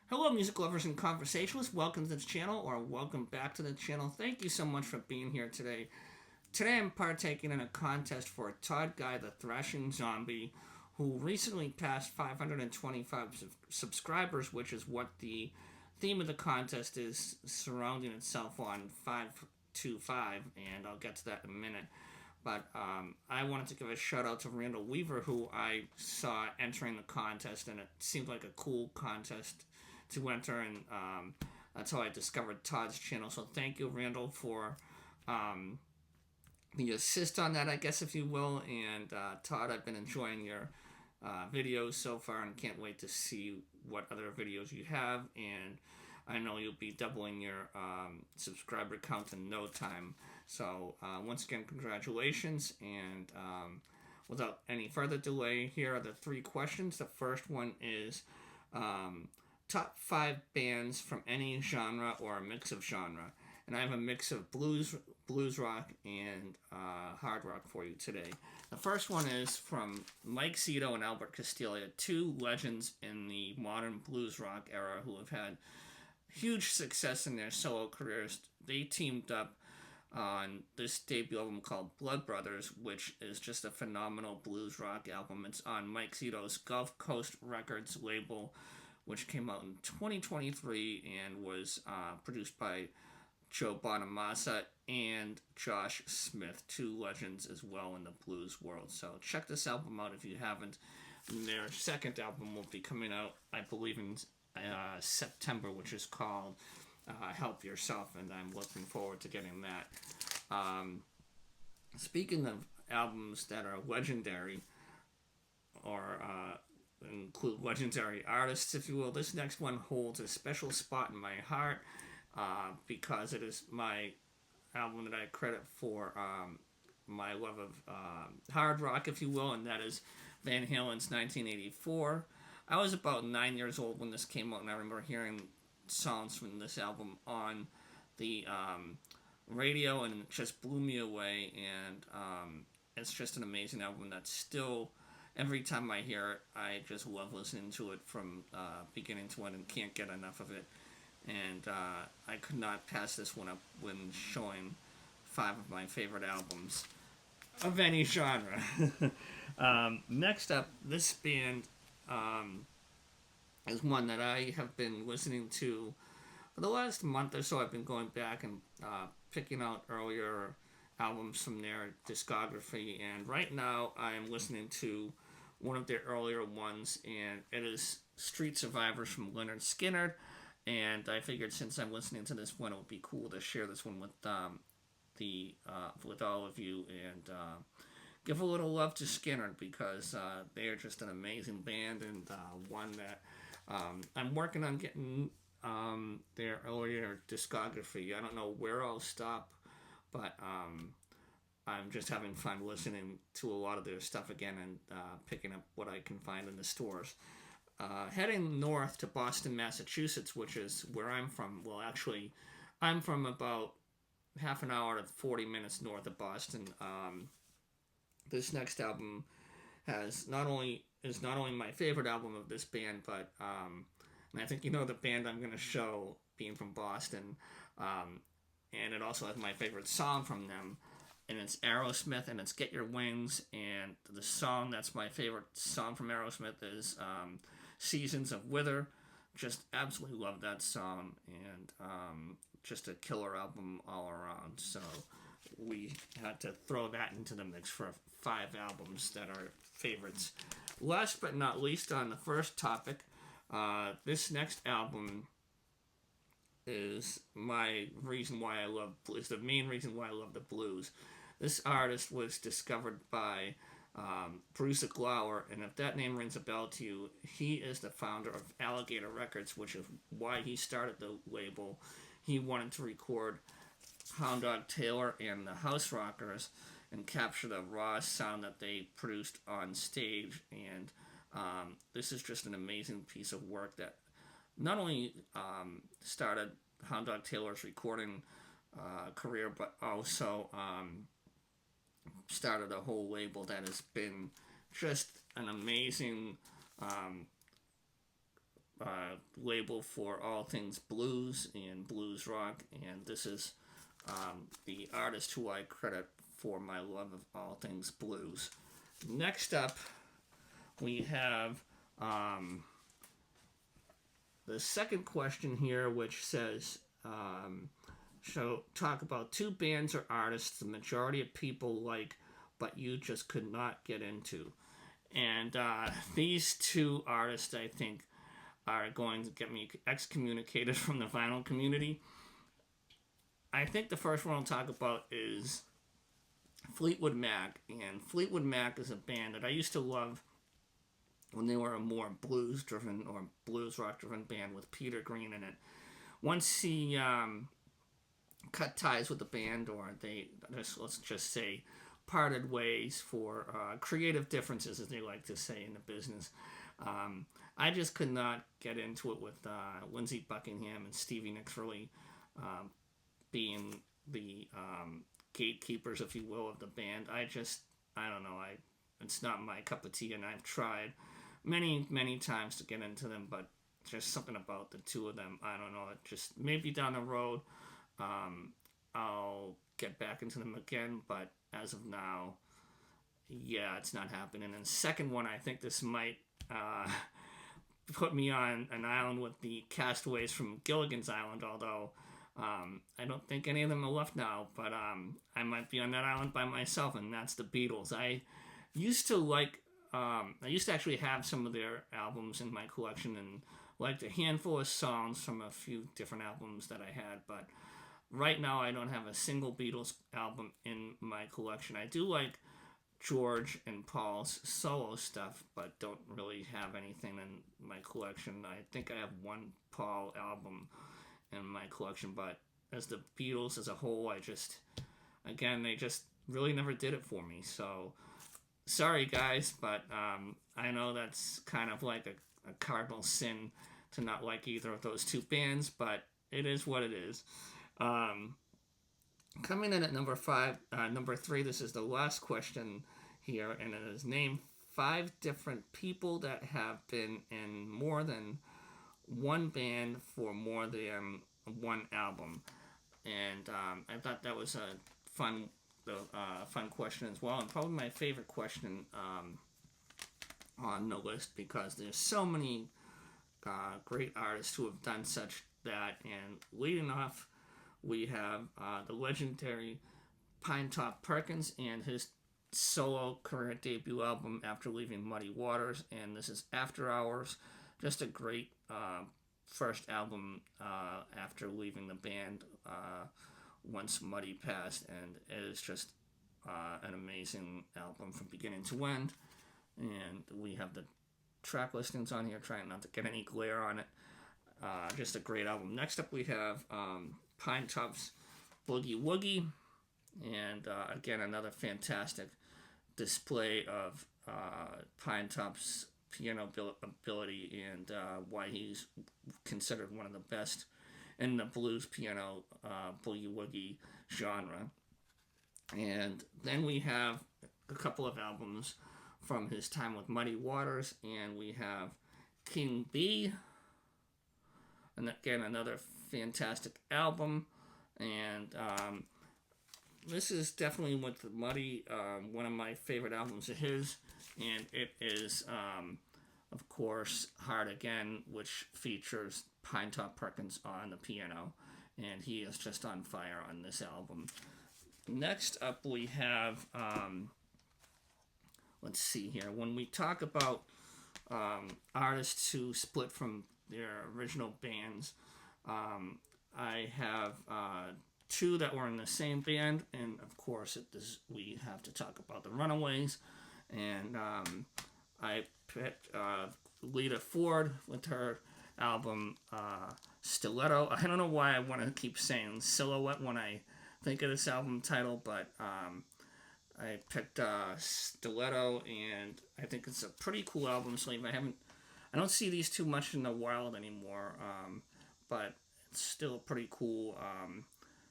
Hello, music lovers and conversationalists. Welcome to the channel, or welcome back to the channel. Thank you so much for being here today. Today, I'm partaking in a contest for a Todd guy, the Thrashing Zombie, who recently passed 525 subscribers, which is what the theme of the contest is surrounding itself on 525, and I'll get to that in a minute. But I wanted to give a shout out to Randall Weaver, who I saw entering the contest, and it seemed like a cool contest to enter, and that's how I discovered Todd's channel. So thank you, Randall, for the assist on that, I guess, if you will. And Todd, I've been enjoying your videos so far, and can't wait to see what other videos you have. And I know you'll be doubling your subscriber count in no time. So once again, congratulations. And without any further delay, here are the three questions. The first one is top 5 bands from any genre or a mix of genre. And I have a mix of blues rock, and hard rock for you today. The first one is from Mike Zito and Albert Castiglia, two legends in the modern blues rock era who have had huge success in their solo careers. They teamed up on this debut album called Blood Brothers, which is just a phenomenal blues rock album. It's on Mike Zito's Gulf Coast Records label, which came out in 2023 and was produced by Joe Bonamassa and Josh Smith, two legends as well in the blues world. So check this album out if you haven't. Their second album will be coming out, I believe, in September, which is called Help Yourself, and I'm looking forward to getting that. Speaking of albums that are legendary, or include legendary artists, if you will, this next one holds a special spot in my heart because it is my album that I credit for my love of hard rock, if you will, and that is Van Halen's 1984. I was about 9 years old when this came out, and I remember hearing songs from this album on the radio, and it just blew me away. And it's just an amazing album that still, every time I hear it, I just love listening to it from beginning to end and can't get enough of it. And I could not pass this one up when showing 5 of my favorite albums of any genre. Next up, this band is one that I have been listening to for the last month or so. I've been going back and picking out earlier albums from their discography, and right now I am listening to one of their earlier ones, and it is Street Survivors from Lynyrd Skynyrd. And I figured, since I'm listening to this one, it would be cool to share this one with with all of you, and give a little love to Skynyrd, because they are just an amazing band, and one that I'm working on getting their earlier discography. I don't know where I'll stop, but I'm just having fun listening to a lot of their stuff again, and picking up what I can find in the stores. Heading north to Boston, Massachusetts, which is where I'm from. Well, actually, I'm from about half an hour to 40 minutes north of Boston. This next album is not only my favorite album of this band, but and I think you know the band I'm going to show, being from Boston, and it also has my favorite song from them, and it's Aerosmith, and it's Get Your Wings. And the song that's my favorite song from Aerosmith is Seasons of Wither. Just absolutely love that song, and just a killer album all around. So we had to throw that into the mix for 5 albums that are favorites. Last but not least, on the first topic, this next album is the main reason why I love the blues. This artist was discovered by Bruce Glauer, and if that name rings a bell to you, he is the founder of Alligator Records, which is why he started the label. He wanted to record Hound Dog Taylor and the House Rockers and capture the raw sound that they produced on stage. And this is just an amazing piece of work that not only started Hound Dog Taylor's recording career, but also started a whole label that has been just an amazing label for all things blues and blues rock, and this is the artist who I credit for my love of all things blues. Next up, we have the second question here, which says, so talk about 2 bands or artists the majority of people like, but you just could not get into. And these 2 artists, I think, are going to get me excommunicated from the vinyl community. I think the first one I'll talk about is Fleetwood Mac. And Fleetwood Mac is a band that I used to love when they were a more blues-driven or blues rock-driven band with Peter Green in it. Once he cut ties with the band, or they, let's just say, parted ways for creative differences, as they like to say in the business, I just could not get into it with Lindsey Buckingham and Stevie Nicks really being the gatekeepers, if you will, of the band. I don't know, it's not my cup of tea, and I've tried many times to get into them, but just something about the 2 of them, I don't know, it just maybe down the road I'll get back into them again, but as of now, yeah, it's not happening. And the second one, I think this might put me on an island with the castaways from Gilligan's Island, although I don't think any of them are left now, but I might be on that island by myself, and that's the Beatles. I used to actually have some of their albums in my collection, and liked a handful of songs from a few different albums that I had, but right now I don't have a single Beatles album in my collection. I do like George and Paul's solo stuff, but don't really have anything in my collection. I think I have one Paul album in my collection, but as the Beatles as a whole, they just really never did it for me. So sorry guys, but I know that's kind of like a cardinal sin to not like either of those 2 bands, but it is what it is. Coming in at number 3, this is the last question here, and it is name 5 different people that have been in more than one band for more than one album. And I thought that was a fun question as well, and probably my favorite question on the list, because there's so many great artists who have done such that. And leading off, we have the legendary Pinetop Perkins and his solo career debut album after leaving Muddy Waters, and this is After Hours. Just a great first album after leaving the band once Muddy passed, and it is just an amazing album from beginning to end. And we have the track listings on here, trying not to get any glare on it. Just a great album. Next up we have Pinetop's Boogie Woogie, and again another fantastic display of Pinetop's piano ability, and why he's considered one of the best in the blues piano boogie woogie genre. And then we have a couple of albums from his time with Muddy Waters, and we have King B, and again another fantastic album. And this is definitely with Muddy one of my favorite albums of his, and it is of course Hard Again, which features Pinetop Perkins on the piano, and he is just on fire on this album. Next up we have let's see here, when we talk about artists who split from their original bands, I have 2 that were in the same band, and of course we have to talk about the Runaways. And I picked Lita Ford with her album Stiletto. I don't know why I want to keep saying Silhouette when I think of this album title, but I picked Stiletto, and I think it's a pretty cool album sleeve. I don't see these too much in the wild anymore, but it's still a pretty cool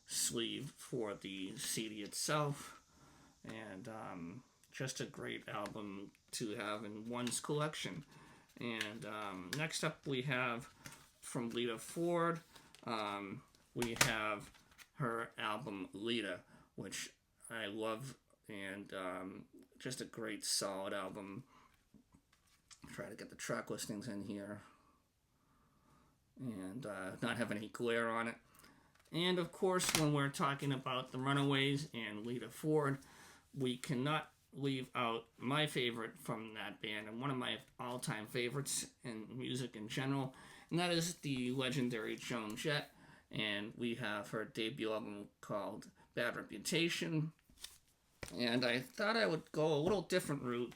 sleeve for the CD itself, and just a great album to have in one's collection. And next up we have from Lita Ford, we have her album Lita, which I love, and just a great solid album. Try to get the track listings in here and not have any glare on it. And of course, when we're talking about the Runaways and Lita Ford, we cannot leave out my favorite from that band and one of my all-time favorites in music in general, and that is the legendary Joan Jett. And we have her debut album called Bad Reputation. And I thought I would go a little different route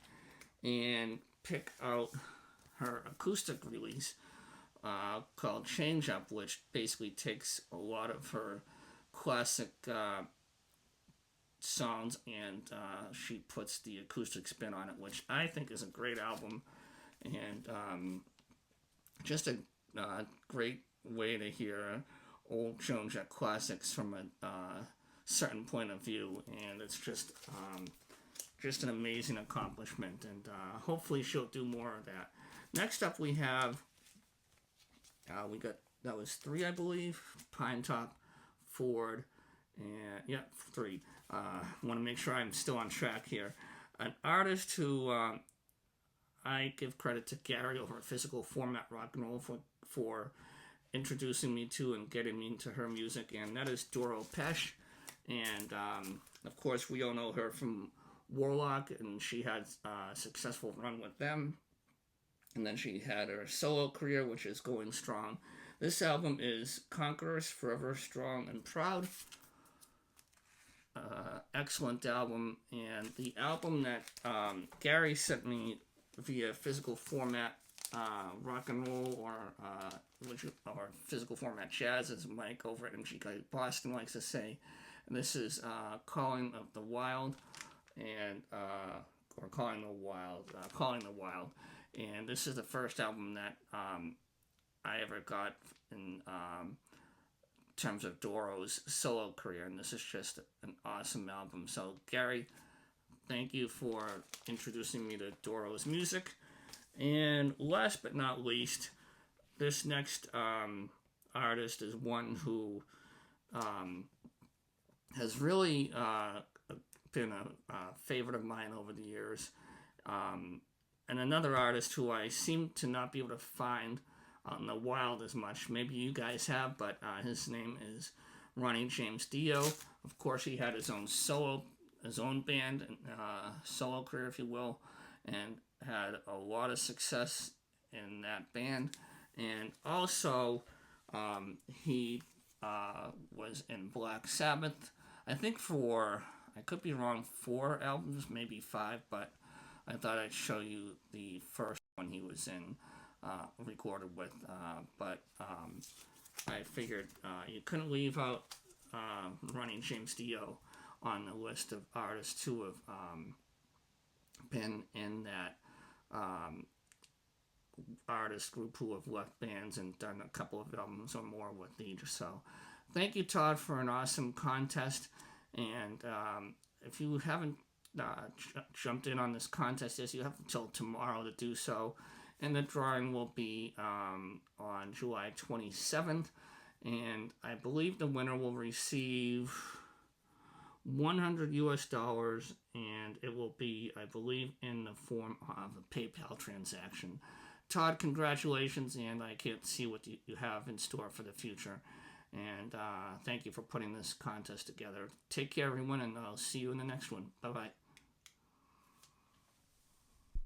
and pick out her acoustic release called Change Up, which basically takes a lot of her classic songs and she puts the acoustic spin on it, which I think is a great album and just a great way to hear old Joan Jett classics from a certain point of view, and it's just an amazing accomplishment, and hopefully she'll do more of that. Next up we have that was 3, I believe. Pine Top, Ford, and yeah, 3. Want to make sure I'm still on track here. An artist who I give credit to Gary over at Physical Format Rock and Roll for introducing me to and getting me into her music, and that is Doro Pesch. And of course, we all know her from Warlock, and she had a successful run with them. And then she had her solo career, which is going strong. This album is Conquerors, Forever Strong and Proud. Excellent album. And the album that Gary sent me via Physical Format Rock and Roll or Physical Format Jazz, as Mike over at MGK Boston likes to say. And this is Calling the Wild, and or Calling the Wild. And this is the first album that I ever got in terms of Doro's solo career, and this is just an awesome album. So Gary, thank you for introducing me to Doro's music. And last but not least, this next artist is one who has really been a favorite of mine over the years. And another artist who I seem to not be able to find out in the wild as much. Maybe you guys have, but his name is Ronnie James Dio. Of course, he had his own band, and solo career, if you will, and had a lot of success in that band. And also, he was in Black Sabbath, I think I could be wrong, 4 albums, maybe 5, but I thought I'd show you the first one he was in, recorded with, but I figured you couldn't leave out Ronnie James Dio on the list of artists who have been in that artist group who have left bands and done a couple of albums or more with each. So thank you, Todd, for an awesome contest, and if you haven't jumped in on this contest, yes, you have until tomorrow to do so, and the drawing will be on July 27th, and I believe the winner will receive $100 US, and it will be, I believe, in the form of a PayPal transaction. Todd, congratulations, and I can't see what you have in store for the future. And thank you for putting this contest together. Take care, everyone, and I'll see you in the next one. Bye-bye.